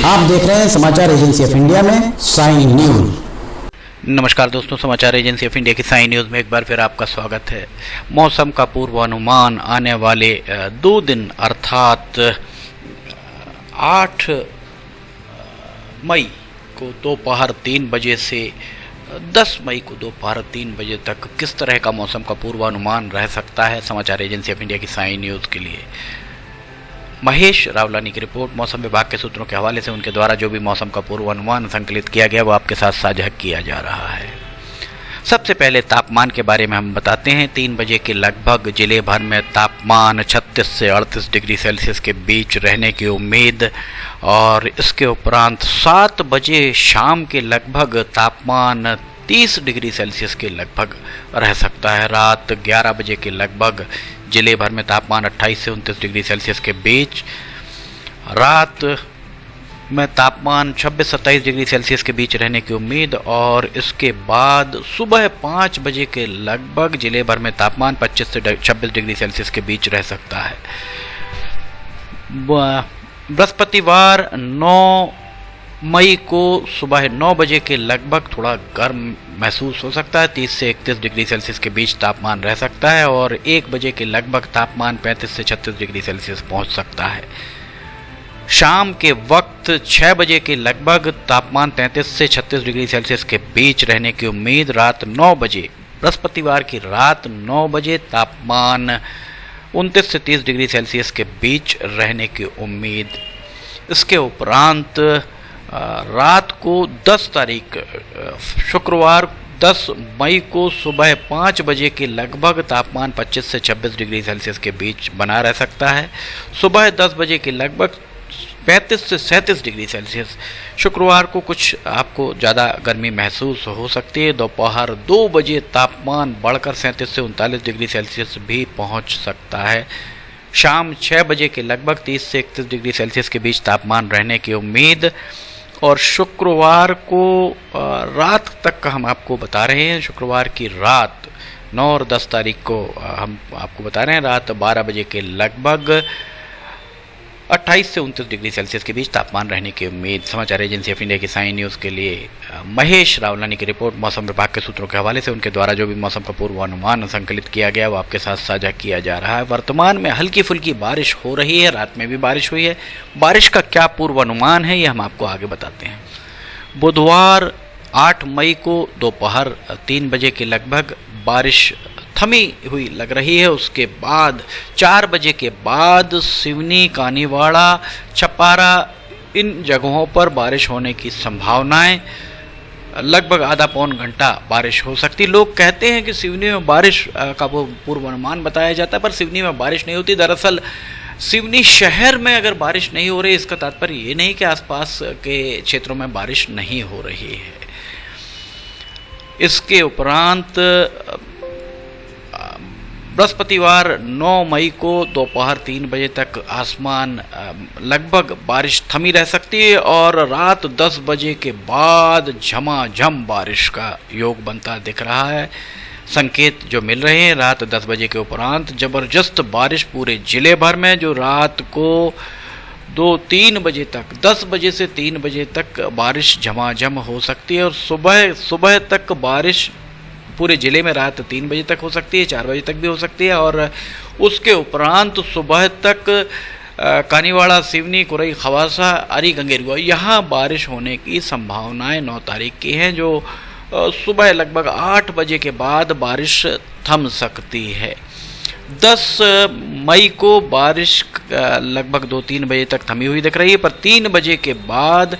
आप देख रहे हैं समाचार एजेंसी ऑफ इंडिया में साई न्यूज। नमस्कार दोस्तों, समाचार एजेंसी ऑफ इंडिया की साई न्यूज़ में एक बार फिर आपका स्वागत है। मौसम का पूर्वानुमान आने वाले 2 दिन अर्थात 8 मई को दोपहर 3 बजे से 10 मई को दोपहर 3 बजे तक किस तरह का मौसम का पूर्वानुमान रह सकता है समाचार एजेंसी ऑफ इंडिया की साई न्यूज़ के लिए। महेश रावलानी की रिपोर्ट मौसम विभाग के सूत्रों के हवाले से उनके द्वारा जो भी मौसम का पूर्वानुमान संकलित किया गया वो आपके साथ साझा किया जा रहा है। सबसे पहले तापमान के बारे में हम बताते हैं। 3 बजे के लगभग जिले भर में तापमान 36 से 38 डिग्री सेल्सियस के बीच रहने की उम्मीद, और इसके उपरांत 7 बजे शाम के लगभग तापमान 30 डिग्री सेल्सियस के लगभग रह सकता है। रात 11 बजे के लगभग जिले भर में तापमान 28 से 29 डिग्री सेल्सियस के बीच, रात में तापमान 26-27 डिग्री सेल्सियस के बीच रहने की उम्मीद, और इसके बाद सुबह 5 बजे के लगभग जिले भर में तापमान 25 से 26 डिग्री सेल्सियस के बीच रह सकता है। बृहस्पतिवार 9 मई को सुबह 9 बजे के लगभग थोड़ा गर्म महसूस हो सकता है। 30 से 31 डिग्री सेल्सियस के बीच तापमान रह सकता है, और 1 बजे के लगभग तापमान 35 से 36 डिग्री सेल्सियस पहुंच सकता है। शाम के वक्त 6 बजे के लगभग तापमान 33 से 36 डिग्री सेल्सियस के बीच रहने की उम्मीद। रात 9 बजे बृहस्पतिवार की रात 9 बजे तापमान 29 से 30 डिग्री सेल्सियस के बीच रहने की उम्मीद। इसके उपरांत रात को 10 तारीख शुक्रवार 10 मई को सुबह 5 बजे के लगभग तापमान 25 से 26 डिग्री सेल्सियस के बीच बना रह सकता है। सुबह 10 बजे के लगभग 35 से 37 डिग्री सेल्सियस। शुक्रवार को कुछ आपको ज़्यादा गर्मी महसूस हो सकती है। दोपहर 2 बजे तापमान बढ़कर 37 से 39 डिग्री सेल्सियस भी पहुंच सकता है। शाम 6 बजे के लगभग 30 से 31 डिग्री सेल्सियस के बीच तापमान रहने की उम्मीद। और शुक्रवार को रात तक का हम आपको बता रहे हैं। शुक्रवार की रात 9 और 10 तारीख को हम आपको बता रहे हैं रात 12 बजे के लगभग 28 से 29 डिग्री सेल्सियस के बीच तापमान रहने की उम्मीद। समाचार एजेंसी ऑफ इंडिया की साई न्यूज़ के लिए महेश रावलानी की रिपोर्ट मौसम विभाग के सूत्रों के हवाले से उनके द्वारा जो भी मौसम का पूर्वानुमान संकलित किया गया वो आपके साथ साझा किया जा रहा है। वर्तमान में हल्की फुल्की बारिश हो रही है, रात में भी बारिश हुई है। बारिश का क्या पूर्वानुमान है ये हम आपको आगे बताते हैं। बुधवार 8 मई को दोपहर 3 बजे के लगभग बारिश थमी हुई लग रही है। उसके बाद 4 बजे के बाद सिवनी, कानीवाड़ा, छपारा इन जगहों पर बारिश होने की संभावनाएं, लगभग आधा पौन घंटा बारिश हो सकती। लोग कहते हैं कि सिवनी में बारिश का वो पूर्वानुमान बताया जाता है, पर सिवनी में बारिश नहीं होती। दरअसल सिवनी शहर में अगर बारिश नहीं हो रही इसका तात्पर्य ये नहीं कि आसपास के क्षेत्रों में बारिश नहीं हो रही है। इसके उपरांत बृहस्पतिवार 9 मई को दोपहर 3 बजे तक आसमान लगभग बारिश थमी रह सकती है, और रात 10 बजे के बाद झमाझम बारिश का योग बनता दिख रहा है। संकेत जो मिल रहे हैं रात 10 बजे के उपरांत ज़बरदस्त बारिश पूरे ज़िले भर में, जो रात को 2-3 बजे तक 10 बजे से 3 बजे तक बारिश झमाझम हो सकती है, और सुबह तक बारिश पूरे ज़िले में रात 3 बजे तक हो सकती है, 4 बजे तक भी हो सकती है। और उसके उपरांत सुबह तक कानीवाड़ा, सिवनी, कुरई, खवासा, अरी गंगेरुआ यहाँ बारिश होने की संभावनाएं 9 तारीख की हैं, जो सुबह लगभग 8 बजे के बाद बारिश थम सकती है। 10 मई को बारिश लगभग 2-3 बजे तक थमी हुई दिख रही है, पर 3 बजे के बाद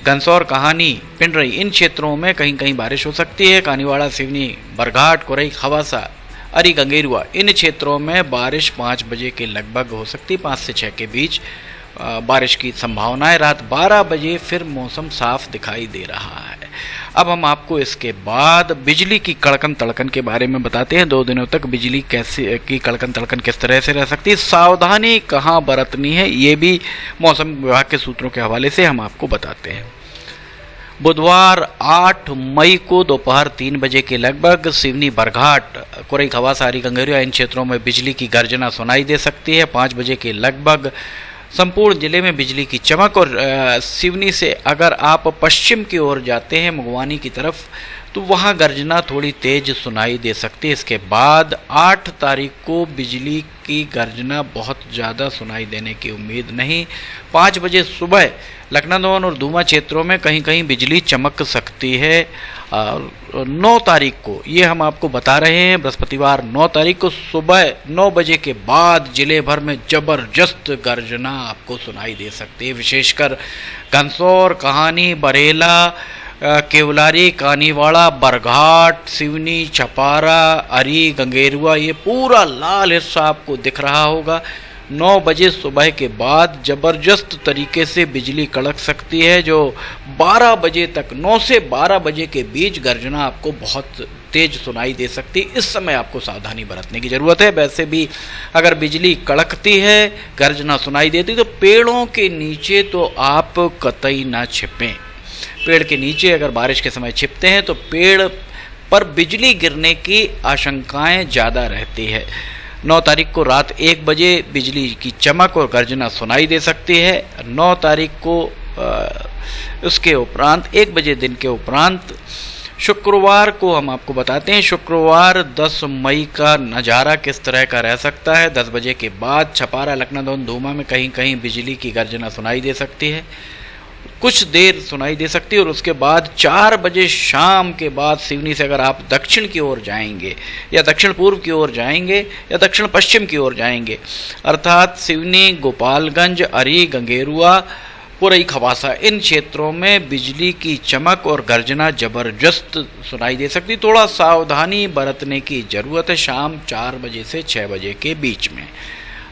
घनसौर, कहानी, पिंडरई इन क्षेत्रों में कहीं कहीं बारिश हो सकती है। कानीवाड़ा, सिवनी, बरघाट, कुरई, खवासा, अरी गंगेरुआ इन क्षेत्रों में बारिश 5 बजे के लगभग हो सकती है। 5 से 6 के बीच बारिश की संभावना है। रात 12 बजे फिर मौसम साफ दिखाई दे रहा है। अब हम आपको इसके बाद बिजली की कड़कन तड़कन के बारे में बताते हैं। 2 दिनों तक बिजली कैसे की कड़कन तड़कन किस तरह से रह सकती है, सावधानी कहाँ बरतनी है, ये भी मौसम विभाग के सूत्रों के हवाले से हम आपको बताते हैं। बुधवार 8 मई को दोपहर 3 बजे के लगभग सिवनी, बरघाट, कुरई, खवासा, अरी गंगेरुआ इन क्षेत्रों में बिजली की गर्जना सुनाई दे सकती है। 5 बजे के लगभग संपूर्ण जिले में बिजली की चमक। और सिवनी से अगर आप पश्चिम की ओर जाते हैं मुगवानी की तरफ तो वहाँ गर्जना थोड़ी तेज सुनाई दे सकती है। इसके बाद 8 तारीख को बिजली की गर्जना बहुत ज़्यादा सुनाई देने की उम्मीद नहीं। 5 बजे सुबह लखनऊ और धूमा क्षेत्रों में कहीं कहीं बिजली चमक सकती है। 9 तारीख को ये हम आपको बता रहे हैं, बृहस्पतिवार 9 तारीख को सुबह 9 बजे के बाद जिले भर में ज़बरदस्त गर्जना आपको सुनाई दे सकती है। विशेषकर घनसौर, कहानी, बरेला, केवलारी, कानीवाड़ा, बरघाट, सिवनी, छपारा, अरी, गंगेरुआ, ये पूरा लाल हिस्सा आपको दिख रहा होगा। 9 बजे सुबह के बाद ज़बरदस्त तरीके से बिजली कड़क सकती है, जो 12 बजे तक, 9 से 12 बजे के बीच गर्जना आपको बहुत तेज सुनाई दे सकती है। इस समय आपको सावधानी बरतने की ज़रूरत है। वैसे भी अगर बिजली कड़कती है, गर्जना सुनाई देती तो पेड़ों के नीचे तो आप कतई ना छिपें। पेड़ के नीचे अगर बारिश के समय छिपते हैं तो पेड़ पर बिजली गिरने की आशंकाएं ज़्यादा रहती है। 9 तारीख को रात 1 बजे बिजली की चमक और गर्जना सुनाई दे सकती है। 9 तारीख को उसके उपरांत 1 बजे दिन के उपरांत शुक्रवार को हम आपको बताते हैं। शुक्रवार 10 मई का नज़ारा किस तरह का रह सकता है। 10 बजे के बाद छपारा, लखनऊ, धूमा में कहीं कहीं बिजली की गर्जना सुनाई दे सकती है, कुछ देर सुनाई दे सकती है। और उसके बाद 4 बजे शाम के बाद सिवनी से अगर आप दक्षिण की ओर जाएंगे या दक्षिण पूर्व की ओर जाएंगे या दक्षिण पश्चिम की ओर जाएंगे, अर्थात सिवनी, गोपालगंज, अरी, गंगेरुआ, पुरई, खवासा, इन क्षेत्रों में बिजली की चमक और गर्जना ज़बरदस्त सुनाई दे सकती। थोड़ा सावधानी बरतने की ज़रूरत है शाम 4 बजे से 6 बजे के बीच में।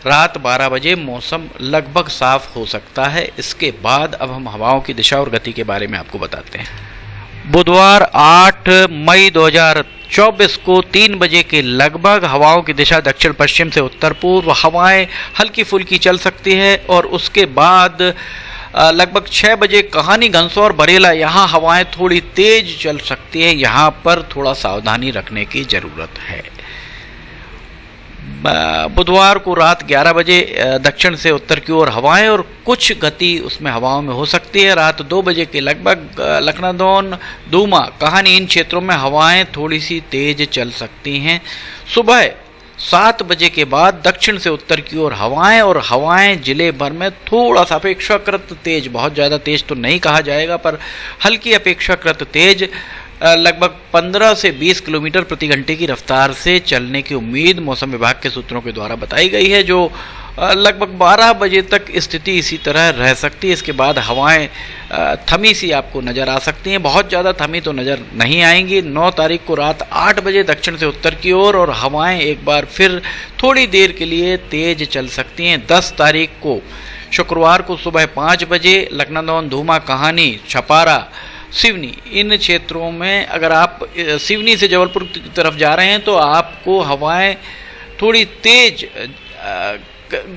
रात 12 बजे मौसम लगभग साफ हो सकता है। इसके बाद अब हम हवाओं की दिशा और गति के बारे में आपको बताते हैं। बुधवार 8 मई 2024 को 3 बजे के लगभग हवाओं की दिशा दक्षिण पश्चिम से उत्तर पूर्व, हवाएं हल्की फुल्की चल सकती है। और उसके बाद लगभग 6 बजे कहानी, घनसौर, बरेला, यहाँ हवाएं थोड़ी तेज चल सकती है। यहाँ पर थोड़ा सावधानी रखने की ज़रूरत है। बुधवार को रात 11 बजे दक्षिण से उत्तर की ओर हवाएं और कुछ गति उसमें हवाओं में हो सकती है। रात 2 बजे के लगभग लखनऊ, धूमा, कहानी, इन क्षेत्रों में हवाएं थोड़ी सी तेज चल सकती हैं। सुबह 7 बजे के बाद दक्षिण से उत्तर की ओर हवाएं, और हवाएं जिले भर में थोड़ा सा अपेक्षाकृत तेज, बहुत ज़्यादा तेज तो नहीं कहा जाएगा पर हल्की अपेक्षाकृत तेज, लगभग 15 से 20 किलोमीटर प्रति घंटे की रफ्तार से चलने की उम्मीद मौसम विभाग के सूत्रों के द्वारा बताई गई है, जो लगभग 12 बजे तक स्थिति इसी तरह रह सकती है। इसके बाद हवाएं थमी सी आपको नज़र आ सकती हैं, बहुत ज़्यादा थमी तो नज़र नहीं आएंगी। 9 तारीख को रात 8 बजे दक्षिण से उत्तर की ओर और हवाएं एक बार फिर थोड़ी देर के लिए तेज चल सकती हैं। 10 तारीख को शुक्रवार को सुबह 5 बजे लखनऊ, धूमा, कहानी, छपारा, सिवनी, इन क्षेत्रों में अगर आप सिवनी से जबलपुर की तरफ जा रहे हैं तो आपको हवाएं थोड़ी तेज,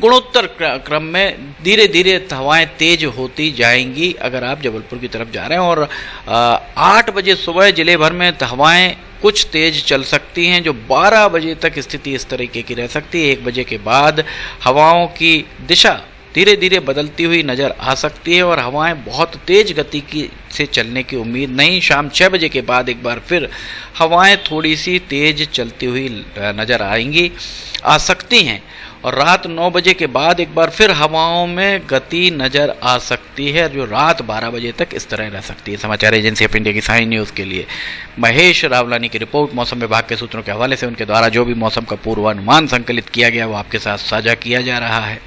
गुणोत्तर क्रम में धीरे धीरे हवाएं तेज होती जाएंगी अगर आप जबलपुर की तरफ जा रहे हैं। और 8 बजे सुबह जिले भर में हवाएं कुछ तेज चल सकती हैं, जो 12 बजे तक स्थिति इस तरीके की रह सकती है। 1 बजे के बाद हवाओं की दिशा धीरे धीरे बदलती हुई नज़र आ सकती है और हवाएं बहुत तेज गति की से चलने की उम्मीद नहीं। शाम 6 बजे के बाद एक बार फिर हवाएं थोड़ी सी तेज चलती हुई नज़र आ सकती हैं और रात 9 बजे के बाद एक बार फिर हवाओं में गति नज़र आ सकती है, जो रात 12 बजे तक इस तरह रह सकती है। समाचार एजेंसी ऑफ इंडिया की साइन न्यूज़ के लिए महेश रावलानी की रिपोर्ट। मौसम विभाग के सूत्रों के हवाले से उनके द्वारा जो भी मौसम का पूर्वानुमान संकलित किया गया वो आपके साथ साझा किया जा रहा है।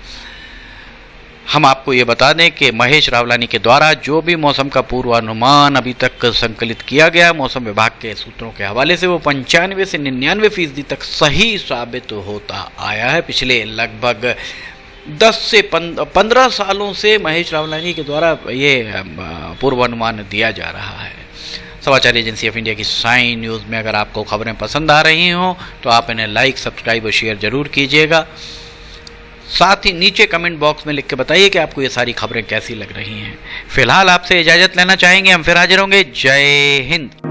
हम आपको ये बता दें कि महेश रावलानी के द्वारा जो भी मौसम का पूर्वानुमान अभी तक संकलित किया गया मौसम विभाग के सूत्रों के हवाले से वो 95 से 99% तक सही साबित होता आया है। पिछले लगभग 10 से 15 सालों से महेश रावलानी के द्वारा ये पूर्वानुमान दिया जा रहा है। समाचार एजेंसी ऑफ इंडिया की साइन न्यूज़ में अगर आपको खबरें पसंद आ रही हों तो आप इन्हें लाइक, सब्सक्राइब और शेयर ज़रूर कीजिएगा। साथ ही नीचे कमेंट बॉक्स में लिख के बताइए कि आपको ये सारी खबरें कैसी लग रही हैं। फिलहाल आपसे इजाज़त लेना चाहेंगे, हम फिर हाजिर होंगे। जय हिंद।